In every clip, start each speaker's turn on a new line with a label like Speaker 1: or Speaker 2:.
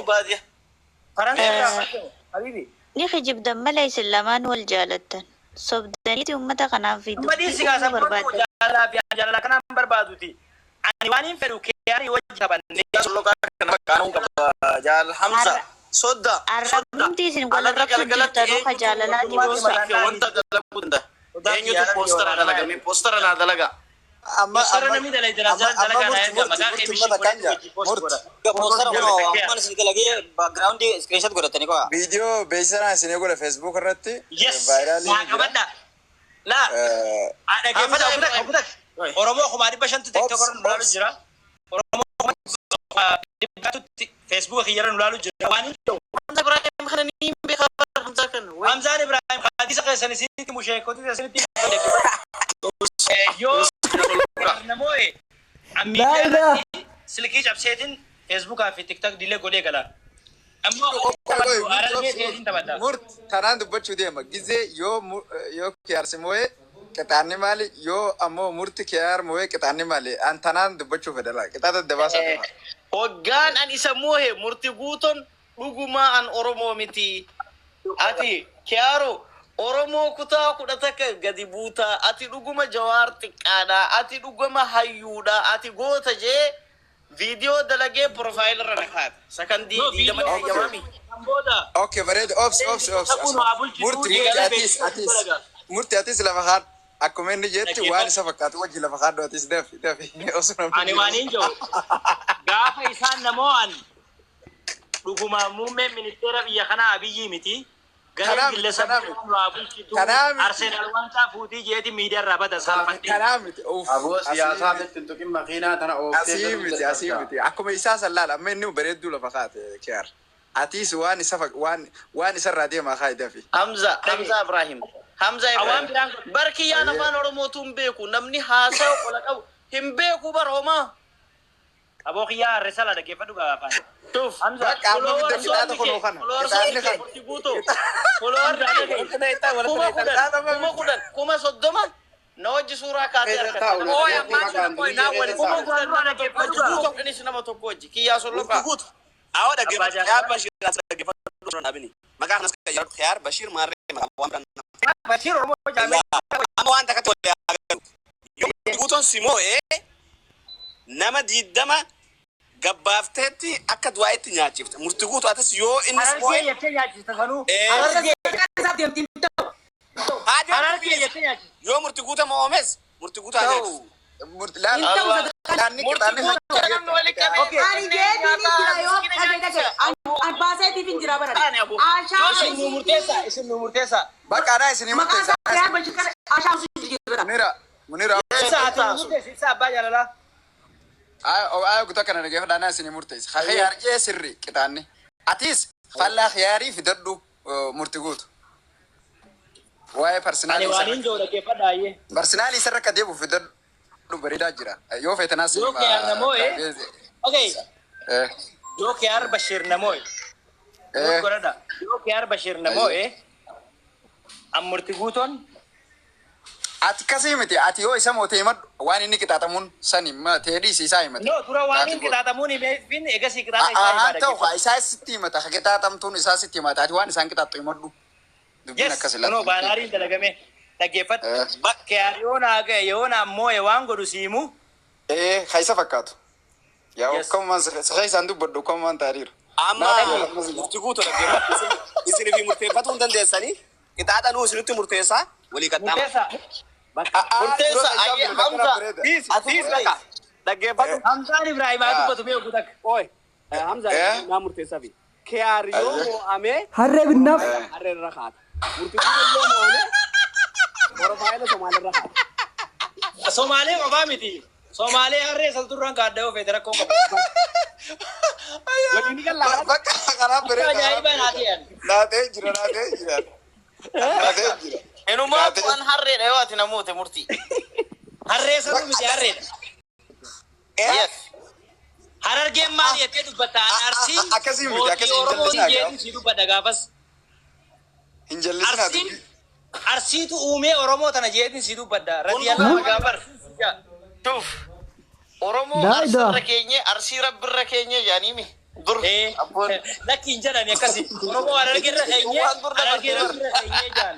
Speaker 1: بربادية
Speaker 2: حبيبي
Speaker 3: ni khijib damma laysa lamaan wal jaalatan sobdaniti ummata kanaaf fi
Speaker 2: amma di siga sa barbaadu jala kana barbaaduti ani waanin fedhu keeyari wajja banne
Speaker 1: solo كان كانوا جال حمزة صدق
Speaker 3: arrabnumti isin wal rabsu jirtanu ka jaalalaati boosa
Speaker 1: وانت قلبوا ده يعني تو بوستر على لقى مين بوستر على لقى
Speaker 4: amma
Speaker 2: Poster na midalay dalaga na yan maga emission
Speaker 4: poster ko man sin lagi background di screenshot ko ratani ko
Speaker 5: video besana sine ko Facebook irratti
Speaker 2: yes
Speaker 5: viral
Speaker 2: kabada la ada ke fada oromo khumari bashan tu tiktok ron lalu jira oromo Facebook khiyaran lalu jira wani
Speaker 1: حمزة إبراهيم خلني بخبر حمزة كان
Speaker 2: hamza ibrahim hadisa ka sanisi mushaykhoti saniti yo namoe ammi silki jabsetin Facebook fi TikTok dile gole gala amma aralge tin tabata
Speaker 5: murt tanan dubbachu deema gize yo kiyarse moye qitaanni mali yo ammo murti kiyar moye qitaanni mali an tanan dubbachu fedala qitaata dabasa
Speaker 1: hoggaan an isa mohe murti guuton dhuguma an oromoo miti ati kiyaaro oromoo kutaa kudhataka gadi buuta ati dhuguma jawaar xiqqaadha ati dhuguma hayyuudha ati goota jee viidiyoo dalagee profile irra naqaat sakandii diigama jamaami
Speaker 5: okay bareed ops murti atis lafa khaad akkuma inni jetti waan isa fakkaatu wajji lafa khaadhu atis dafi osoo
Speaker 2: ani waanin jo gaafa isaan namo'an dhuguma muummeen ministeera biyya kanaa abiyyi miti gareen gillesa Arsenal wanta fuutii jeeti miidiyaa irraa bada salphatti
Speaker 5: kanaamiti
Speaker 6: aboo siyaasaa miti tuqin makiinaa tana ooftee
Speaker 5: asiimiti akkuma isaa sallaala amma inni bareedduu lafa kaate kiyar atis waan isa irraa deemaa kaa dafi
Speaker 1: Hamza Ibrahim barki yaa namaan oromootu hin beeku namni haasaa qola qabu hin beeku barhoma
Speaker 2: aboo kiyyaa harresala dhaggeeffadhu gaafaan
Speaker 1: Tuf
Speaker 2: Hamza
Speaker 1: kuma soddoma na wajji suuraa kaatee harkatti nama tokko wajji kiyyaa solloqaa
Speaker 4: awo dhaggeeffadhu abini maqaan as ka yaadu khiyaar bashir marre
Speaker 2: Bashir oromoo jaamee
Speaker 4: amma waan takatti wal yoo guuton simo nama diidama gabbaafteetti akka du'aa'itti nyaachifta murti guutu atas yoo inni
Speaker 2: arargee jettee nyaachista sanuu arargee jettee nyaachista
Speaker 4: yoo murti guuta moomes murti guuta adeems
Speaker 2: isin nu murteessa
Speaker 5: baqaadha isinii murteessa munira
Speaker 2: isa abbaa jaalalaa
Speaker 5: ayo guta kana nage fadana isinii murteessa khayar jee sirri qitaanni atis falla khayari fidadhu murti guutu waa'ee personali sarra ka deebu fidadhu bareedaa jira yoo feetanaas
Speaker 2: yoo kiyar namoe okay yoo kiyar bashir namoe gorada yoo kiyar bashir namoe amurti guuton
Speaker 5: ati kasii miti ati yoo isa moote himad waan inni qixaatamuun sani ma teedhii isaa himate
Speaker 2: no tura waan inni qixaatamuun fin egasii qixaata isaa himata
Speaker 5: ta'u isaa sitti himata qixaatamtuun isaa sitti himata ati waan isaan qixaattu himadhu dubbiin akkas ilaala
Speaker 2: no baanaariin dalagame dhaggeeffadhu bakka yoonaa ga'e yoonaa ammoo waan godhu siimu
Speaker 5: kaisa fakkaatu yaa akkamumaan sakai isaan dubbadhu akkamumaan taariiru
Speaker 4: amma murti guutu dhaggeeffadhu isinii fi murteeffatuu hin dandeessanii qixaaxa nuu isinitti murteessaa walii qaxxaama
Speaker 1: murteessa Hamza
Speaker 4: atis bakka dhaggeeffadhu
Speaker 2: Hamzaan Ibrahim haa dubbatu mee guutak
Speaker 4: oy Hamza naa murteessaa fi kiyaariyoo moo'amee
Speaker 7: harree binnaaf
Speaker 4: harree irra kaata murti guutu yoo moo'ame Oromaayila Somaalirra kaata
Speaker 2: Somaalee qofaa miti Somaalee harree salturraan kaadda yoo feete rakkoo qabu
Speaker 4: waliin gallaa
Speaker 5: bakka kanaa bareeda
Speaker 2: ajaa'iba naatiyan
Speaker 5: laatee jira
Speaker 1: enumaa bu'an harreedha yoo ati namoota murtii
Speaker 2: harree sanuu miti harreedha
Speaker 1: yes
Speaker 2: harargeen maal jettee dubbataan arsii
Speaker 5: akkasii miti akkasii
Speaker 2: oromoon jeetiin si dubbadha gaafas
Speaker 5: hin jallisina
Speaker 2: arsiitu uumee oromoo tana jeetiin si dubbadha radiyallahu gaafar
Speaker 1: Tuf Oromoo arsirra keenye arsii rabbirra keenye jaanimi dur abboon
Speaker 2: Lakin jedhani akkasi. Oromoo Harargeerra keenyee Harargeerra keenyee jaan.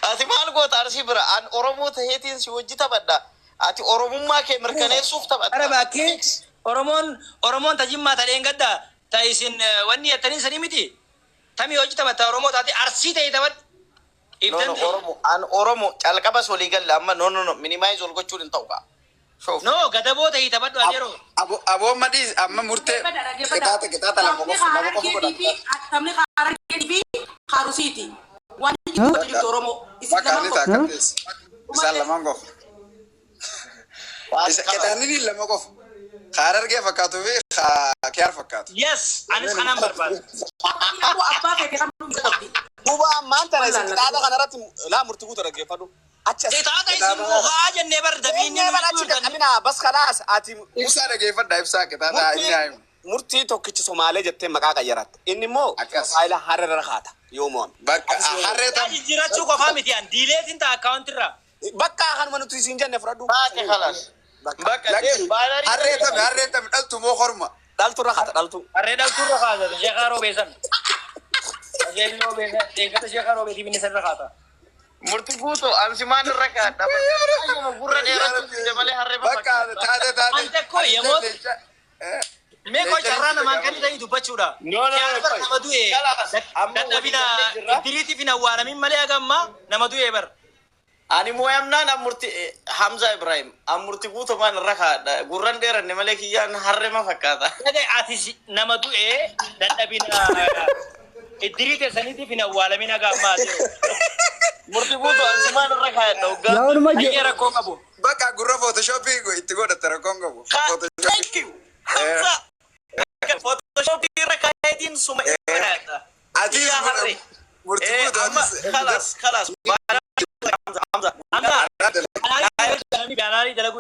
Speaker 1: ati maal goota arsii bira an oromoo taheetiin si wajji taphadha ati oromummaa kee mirkaneessuuf taphadha
Speaker 2: Ara bakkee Oromoon tajimmaa tadheen gadda ta isin wanni yattanii sanii miti. Tamii hojii taphatta Oromoo taate arsii ta'e taphadha.
Speaker 1: Oromoo calqabas walii galle amma no minimize ol gochuun hin ta'u gaa.
Speaker 2: No gadaboo ta'e taphadhu adeero.
Speaker 5: Aboon madii amma murtee qixaata lama qofa godhata.
Speaker 7: Tamni Harargee Harusiiti. Wanti jiru Oromoo.
Speaker 5: Maqaan isaa akkanis. Isaan lamaan qofa. Qixaanni lama qofa. Harargee fakkaatu fi Kiyaar fakkaatu.
Speaker 2: Yes, anis kanaan barbaada.
Speaker 7: Abbaa feete kan dhumti.
Speaker 4: Duuba ammaan tana isin qixaata kanarratti laa murtii guutuu dhaggeeffadhu.
Speaker 2: Qixaata isin mukaa jennee bar dabiinni
Speaker 4: qabina bas kalaas ati
Speaker 5: Ibsaa dhaggeeffadhaa ibsaa qixaata inni haayimu.
Speaker 4: murtii tokkichi Somaalee jettee maqaa qayyaratte. Inni immoo faayila harreerra kaata yoomoon.
Speaker 5: Bakka harree tam.
Speaker 2: jijjiirachuu qofaa miti an diileetiin ta'a akkaawuntirraa.
Speaker 4: Bakka kanuma nuti isin jenne fudhadhu.
Speaker 1: baate khalas bakka
Speaker 5: Harree tam dhaltu moo horma.
Speaker 4: Dhalturra kaata dhaltu.
Speaker 2: Harree dhaltuurra kaasa sheekaa roobeessan. Ajeelli roobeessan deeggata sheekaa roobeetii binni sanirra kaata.
Speaker 1: murtii guutuu ansi maan irra kaadha gurra dheeratu malee harree
Speaker 5: Bakka taate.
Speaker 2: An tokko yemmuu mee koo carraa namaan kan ta'e dubbachuudha. Kiyaabar nama du'e dadhabina iddiriitiif hin awwaalamin malee hagamma nama du'e bar.
Speaker 1: ani mooyamnaan amurti Hamza Ibrahim amurti guutuu maan irra kaadha gurran dheeranne malee kiyyaan harree ma fakkaata
Speaker 2: Dhagay ati nama du'e dadhabina iddiriite saniitiif hin awwaalamin hagamma jiru.
Speaker 1: murtii guutuu ansi maan irra kaadha
Speaker 8: Yaa
Speaker 1: hoggaa
Speaker 8: orma
Speaker 2: Ayyee rakkoo qabu.
Speaker 5: Bakka gurra photoshoppii itti godhatte rakkoon qabu.
Speaker 1: thank you Hamza Photoshop irra kaayetiin suma irra
Speaker 5: Ati murtii guutuu
Speaker 1: khalas Hamza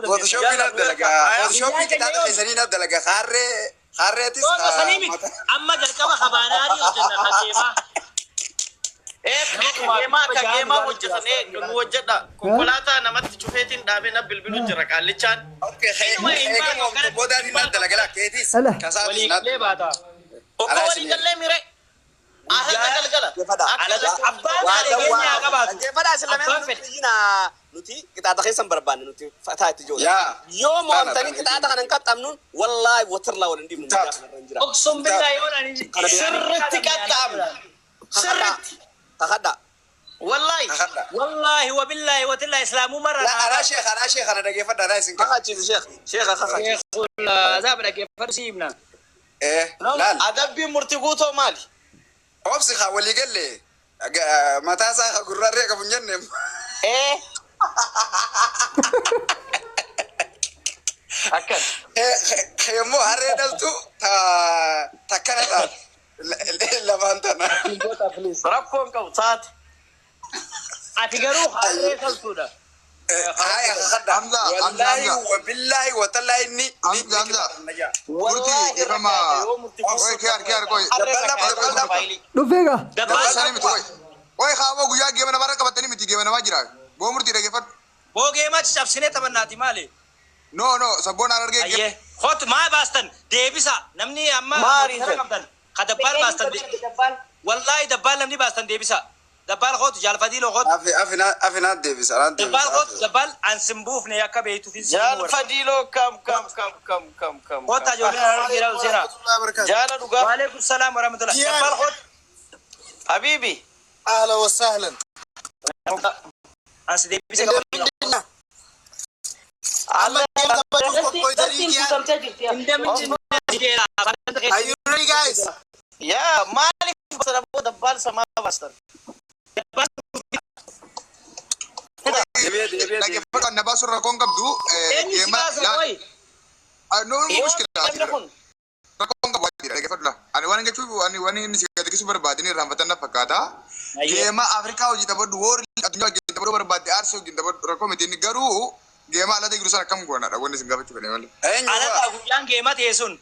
Speaker 5: Photoshoppiin adda dalagaa. Photoshoppii qixaata keessanii adda dalagaa. Harreetis.
Speaker 2: amma jalqaba habaanaarii hojjenna fageemaa.
Speaker 1: kageemaa hojjetanii nu hojjedha konkolaataa namatti cufeetiin dhaabee na bilbilu jira qaallichaan
Speaker 5: Boodaan hin adda dalagaa keetis.
Speaker 2: Waliigalee baata.
Speaker 1: okko walii gallee mire ahadda galgala
Speaker 2: Abbaan adeegeenyaa qabaatu.
Speaker 4: Dhaggeeffadhaa isin lameen nuti jina nuti qixaata keessan barbaanne nuti fataa itti ijoollee.
Speaker 5: Yaa.
Speaker 4: Yoo mo'amtanii qixaata kana hin qaxxamnuun wallaahi watirlaa wal hin dhiibnu guddaa kanarra hin jira.
Speaker 2: Oksoon billaa yoo dhani.
Speaker 1: sirritti qaxxaamna sirritti
Speaker 4: Takadhaa.
Speaker 1: wallahi
Speaker 2: Wallaahi wa billaahi wa tillaahi islaamuu marra.
Speaker 5: Anaa sheekana dhaggeeffadhaa isin qaba.
Speaker 4: Kakachiisu sheekha kakachiisu.
Speaker 2: Zaaba dhaggeeffadhu si himna.
Speaker 5: Laal.
Speaker 1: adabbiin murtii guutoo maali
Speaker 5: Obsi haa walii galle. Mataa isaa gurrarree qabu hin jenne.
Speaker 1: akkan
Speaker 5: Yemmuu harree dhaltu takkanadhaan lamaan tana.
Speaker 1: rakkoon qabu taate
Speaker 2: Ati garuu harree saltuudha.
Speaker 5: Wallahi wa billahi wa tallahi ni
Speaker 1: wallahi
Speaker 5: irama
Speaker 8: dhufeega.
Speaker 5: Oi xaabo guyyaa geema nama qabatanii miti geema nama jira. Boo murtii dhaggeeffadhu.
Speaker 2: Boogee machi cabsinee taphannaati maali?
Speaker 5: No sabboon argee
Speaker 2: Ayyee. Hot maa baastan deebisa namni amma
Speaker 1: Maari
Speaker 2: motora qabdan. Ka dabbaal baastan wallaahi dabbaal namni baastan deebisa. Dabbaal hot jaalfadiiloo hot.
Speaker 5: Afina deebisa.
Speaker 2: Dabbaal hot dabbaal an simbuufne akka beeytuufi
Speaker 1: jaalfadiiloo kam
Speaker 2: hota ijoolleen harargeedhaa ulseera.
Speaker 1: jaala dhugaa
Speaker 2: Waalaikum salaam wa rahmatullah. Dabbaal hot
Speaker 1: habiibi
Speaker 5: Ahlan wa sahlan.
Speaker 2: as deebisa qabdan.
Speaker 5: Are you ready guys?
Speaker 1: yaa maaliif sadaboo dabbaal samaa bastan
Speaker 5: Dhaggeeffadhu na baasu rakkoon qabdu. Geema no mushkila. Rakkoon qabu dhaggeeffadhu la. Ani waan jechuun ani inni si gadhiisu barbaadini irraanfatan na fakkaata. Geema Afrikaa hojii taphadhu horii addunyaa hojii taphadhu barbaadde arsii hojii taphadhu rakkoo miti inni garuu geema alaa ta'e giruusan akkam goonadha wanni isin gaafachuu fedhe malee.
Speaker 2: Alataa guyyaan geema ta'e sun.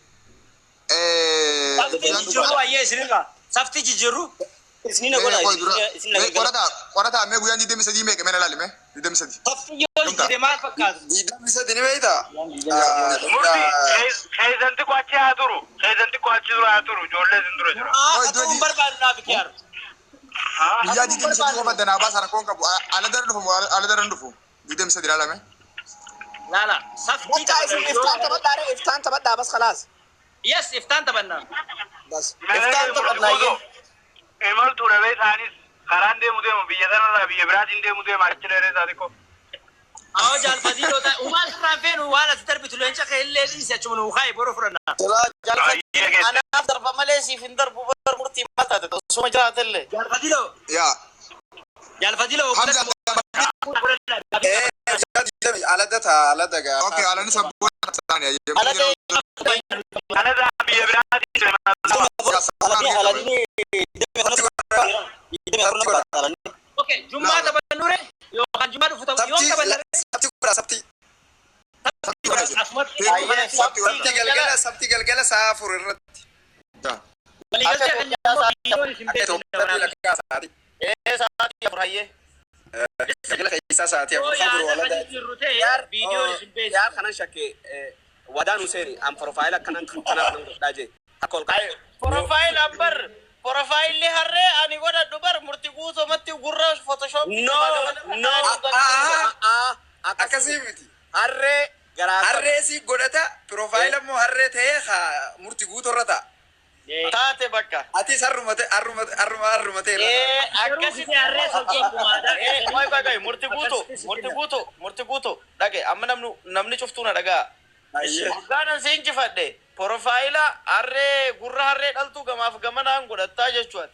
Speaker 2: Safti jijjiirru ayyee isinirra. Safti jijjiirru. Isinina godha.
Speaker 5: Qorata mee guyyaan 23 meeqa mee na laalime 23.
Speaker 2: Safti yoo jide maal fakkaatu?
Speaker 5: Diidam isa dini beeyta.
Speaker 2: Keessanti ko achi haa turu. Keessanti ko achi dura haa turu. Ijoollee sin dura jira. Akka kun barbaadu naaf kiyaaru.
Speaker 5: Guyyaa diidam isa qofa danaa baasa rakkoon qabu. Ala daran dhufu. Diidam isa dilaalame.
Speaker 2: Lala. Saftii taphatanii.
Speaker 4: iftaan taphadhaa bas khalaas.
Speaker 2: Yes, iftaan taphannaa.
Speaker 4: Bas iftaan taphadhaa.
Speaker 2: Imaltuu dhabee isaanis karaan deemu biyya sanarraa biyya biraatiin deemu achi dheeree isaa xiqqoo. Awwa jaalfatiiloo ta'e umaan sirraan feenu waan as darbitu leenca kee illee dhiisi achuma nuu kaayi boroo fudhannaa.
Speaker 1: Jaalfatiin anaaf darba malee siif hin darbu bar murtii maal taate osuma jiraatellee.
Speaker 2: Jaalfatiiloo.
Speaker 5: Yaa.
Speaker 2: Jaalfatiiloo.
Speaker 4: Ala dagaa.
Speaker 5: Okay, ala ni sabboon taane.
Speaker 2: Ala biyya biraatiin okay, Jumaa taphannuure yookaan Jumaa dhufu ta'u yoo taphanne
Speaker 4: sabti galgala saa afur irratti.
Speaker 1: Sa'aatii afur hayyee.
Speaker 4: Galgala keessaa sa'aatii afur yaa kanan shakke wadaan Huseeni an profaayila kanaaf nan godhaa jee.
Speaker 1: Profaayil ambar. Profaayilli harree ani godhadhu bar murtii guutumatti gurra Photoshop.
Speaker 4: No. Akkasii miti. Harree garaa. Harree si godhata profaayila immoo harree ta'ee murtii guuturra ta'a.
Speaker 1: Taate bakka.
Speaker 4: Ati sarrumate arrumatee.
Speaker 1: Akkasitti harree sochii murtii guutu. Dhage amma namni cuftuuna dhagaa. Gaanan si injifadhe. Profaayila harree gurra harree dhaltuu gamaaf gamanaan godhattaa jechuudha.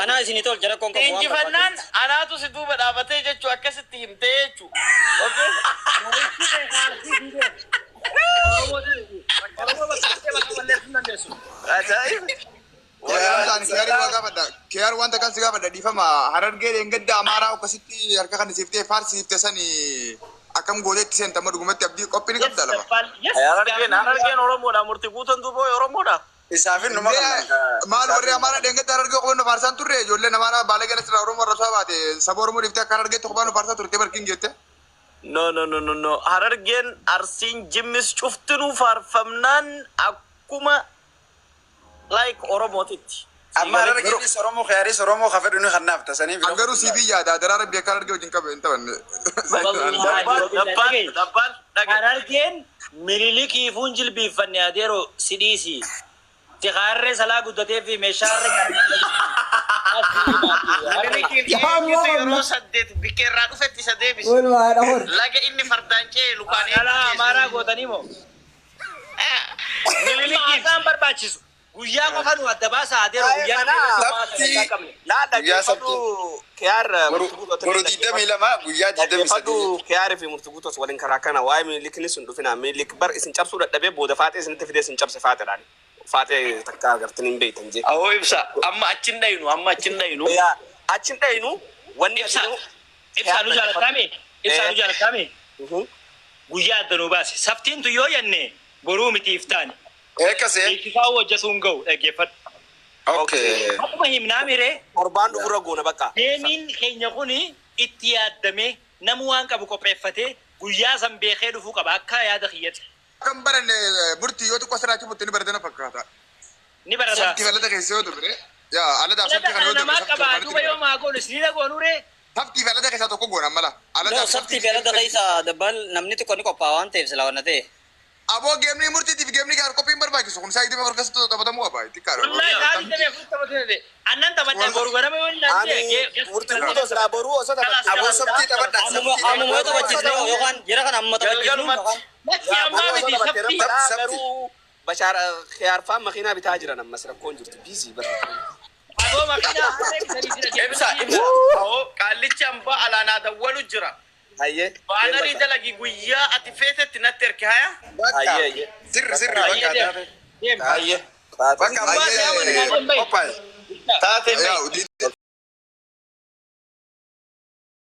Speaker 2: Anaa isinii tolcha rakkoon qabu.
Speaker 1: Injifannaan anaatu si duuba dhaabatee jechuu akkasitti himtee jechuu.
Speaker 5: Kiyar wanta kan si gaafadha dhiifama Harargee deengadda Amaaraa akkasitti harka kan siftee faarsiifte sanii akkam gooteetti seentama dhugumatti abdii qophiin qabda lama.
Speaker 1: Harargeen Oromoodha murtii guutan duuba Oromoodha.
Speaker 4: Isaafin numa
Speaker 5: maal warri Amaaraa deengadda Harargee qofa nu faarsaan turre ijoolleen Amaaraa Baaleegaan asirraa Oromoo irra soo baate saba Oromoo dhiftee akka Harargeetti qofaa nu faarsaa turte barkiin jette.
Speaker 1: No. Harargeen Arsiin Jimmis cuftinuu faarfamnaan akkuma like Oromootitti.
Speaker 4: Amma Harargeenis Oromoo khayaaris Oromoo khafedhu ni khannaaf tasanii.
Speaker 5: Angaruu siibii yaada daraa rabbi akka Harargee wajjin qabe hin taphanne.
Speaker 1: Dabbaan
Speaker 2: Harargeen mililikii fuun jilbiiffanne adeeroo sidhiisi. Tikaarree salaa guddatee fi meeshaarree
Speaker 1: yeroo saddeet bikkeerraa dhufetti isa deebisu. Laga inni fardaan cee lukaan
Speaker 2: Amaaraa gootanii moo? Mililikii isaan barbaachisu. Guyyaa qofa nu adda baasa adeeroo
Speaker 4: guyyaa sabtii
Speaker 1: Kiyaar
Speaker 4: boru 22 guyyaa 23
Speaker 1: Kiyaar fi murtii guutos waliin karaa kana waa'ee mililikni sun dhufina mililik bar isin cabsuu dadhabee booda faatee isinitti fidee isin cabse faateedhaan. Faatee takka agartanii hin beektan jee. Awoo ibsa amma achin dhaynu achin dhaynu wanni
Speaker 2: ibsaanu jaalatame guyyaa adda nu baase saftiintu yoo jenne boruu miti iftaani.
Speaker 4: Eekkasee.
Speaker 2: Eekkifaa hojjetuun ga'u dhaggeeffadhu.
Speaker 4: Okay.
Speaker 2: Akkuma himnaa miree.
Speaker 1: Torbaan dhufurra goona bakka.
Speaker 2: Deemiin keenya kuni itti yaaddamee namu waan qabu qopheeffatee guyyaa san beekee dhufuu qaba akka yaada kiyyate.
Speaker 5: Kan baranne murtii yoo xiqqoo sirraa cimutti ni baratana fakkaata.
Speaker 2: Ni barata.
Speaker 5: Sabti falata keessa yoo ture. Yaa ala daa sabti kana yoo ture.
Speaker 2: Namaa qabaa duuba yoo maa goonu isin goonuree.
Speaker 5: Sabti falata keessa tokko goona mala.
Speaker 9: Sabti falata keessa dabbal namni tokko ni qophaa'a waan ta'eef sila wanna ta'e.
Speaker 5: Aboo geemni murtiitiif geemni gaar qophiin barbaachisu kun saayitii markas taphatamu qaba itti kaara.
Speaker 2: Annan taphatan boru ganama yoo ilaalle
Speaker 4: murtii guutos raa boru osoo taphatan aboo sabtii taphatan
Speaker 9: Ammoo taphachiisne yookaan jira kan amma taphachiisnu yookaan.
Speaker 2: Ammaa miti sabtii.
Speaker 1: Bashaar khiyaarfaan makiinaa bitaa jiran ammas rakkoon jirtu biizii bara.
Speaker 2: Aboo makiinaa
Speaker 1: Ibsa. Qaallichi hambaa alaanaa dawwalu jira.
Speaker 4: Hayyee.
Speaker 1: Baanarii dalagi guyyaa ati feetetti natti erke haya.
Speaker 4: Hayyee. Sirri bakka taate.
Speaker 1: Hayyee.
Speaker 4: Bakka hayyee.
Speaker 1: Taate
Speaker 5: Yaa